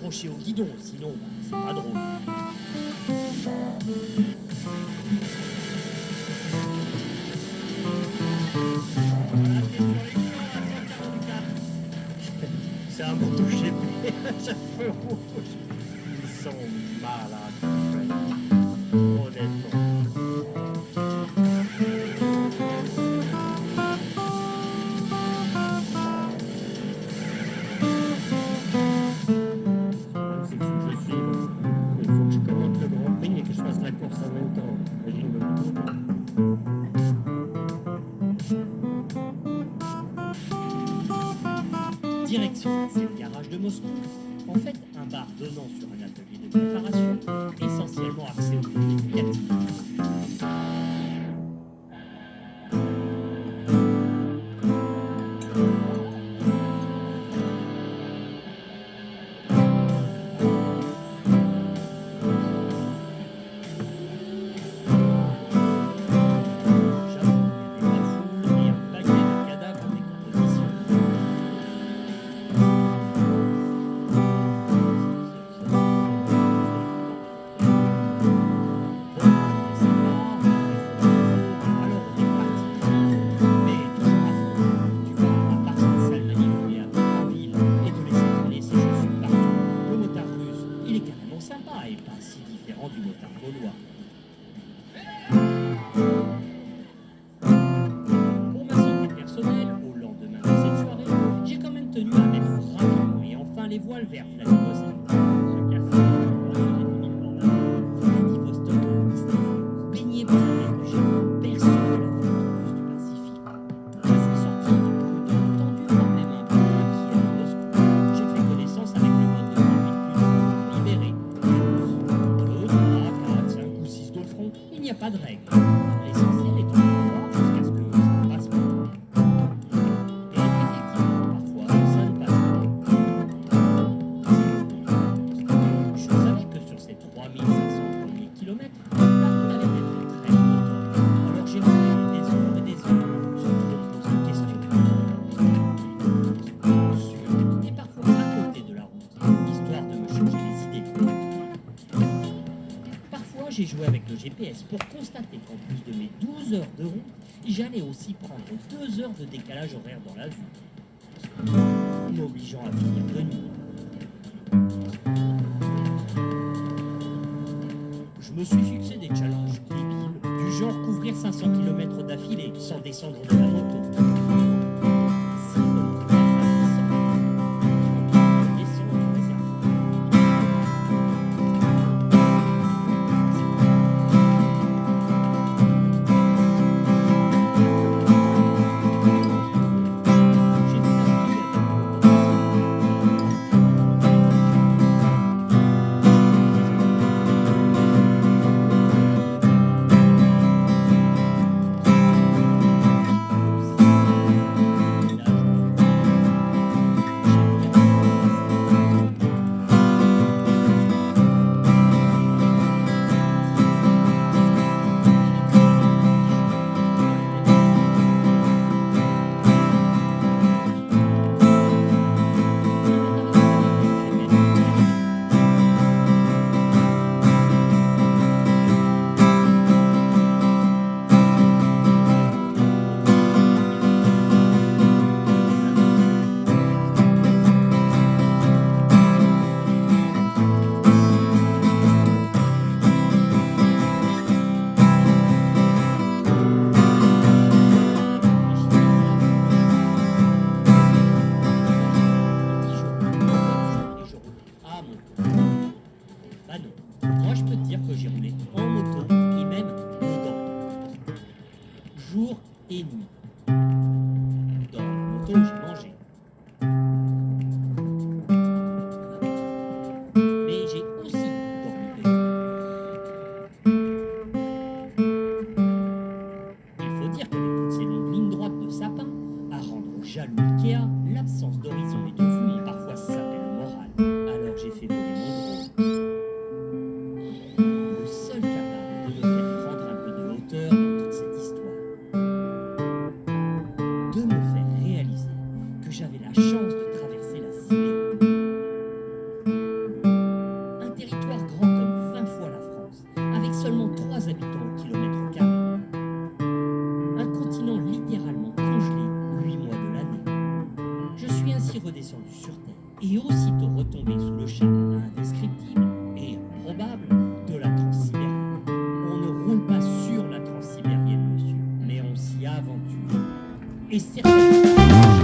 accroché au guidon, sinon bah, c'est pas drôle. C'est un moto GP à chaque feu rouge. Ils sont malades. Honnêtement. C'est que je suis. Il faut que je commente le Grand Prix et que je fasse la course en même temps. Imagine le moto. Direction c'est le garage de Moscou. En fait, un bar donnant sur un atelier de préparation, essentiellement axé au milieu éducatif. Sympa et pas si différent du motard gaulois. Pour ma santé personnelle, au lendemain de cette soirée, j'ai quand même tenu à mettre rapidement et enfin les voiles vers Vladivostok. Ce café, Vladivostok, baigné par la mer de géant, berceau de la flotte russe du Pacifique. À sa sortie, prudent, tendu, voire même un peu inquiet à Moscou, j'ai fait connaissance avec le mode de conduite plutôt libéré. 2, 3, 4, 5 ou 6 de front, il n'y a pas de règle. L'essentiel est de pouvoir jusqu'à ce que ça ne passe pas. Et effectivement, parfois, ça ne passe pas. Je savais que sur ces 3500 premiers kilomètres, la route allait être très monotone. Alors j'ai roulé des heures et des heures, sans trop me poser de questions. Sûr, et parfois à côté de la route, histoire de me changer les idées. Parfois, j'ai joué avec le GPS pour constater qu'en plus de mes 12 heures de route, j'allais aussi prendre 2 heures de décalage horaire dans la vue, m'obligeant à finir de nuit. Je me suis fixé des challenges débiles, du genre couvrir 500 km d'affilée sans descendre de la moto. Bah non, moi je peux te dire que j'ai roulé en moto et même dedans, jour et nuit. Dans la moto, j'ai mangé. Mais j'ai aussi dormi dedans. Il faut dire que de toutes ces longues lignes droites de sapin, à rendre jaloux Ikea, l'absence d'horizon et de vue ont parfois sapé le moral. Alors j'ai fait voler mon drone. Le seul capable de me faire prendre un peu de hauteur dans toute cette histoire. De me faire réaliser que j'avais la chance de traverser la Sibérie. descendu sur Terre et aussitôt retombé sous le charme indescriptible et improbable de la Transsibérienne. On ne roule pas sur la Transsibérienne, monsieur, mais on s'y aventure. Et certainement...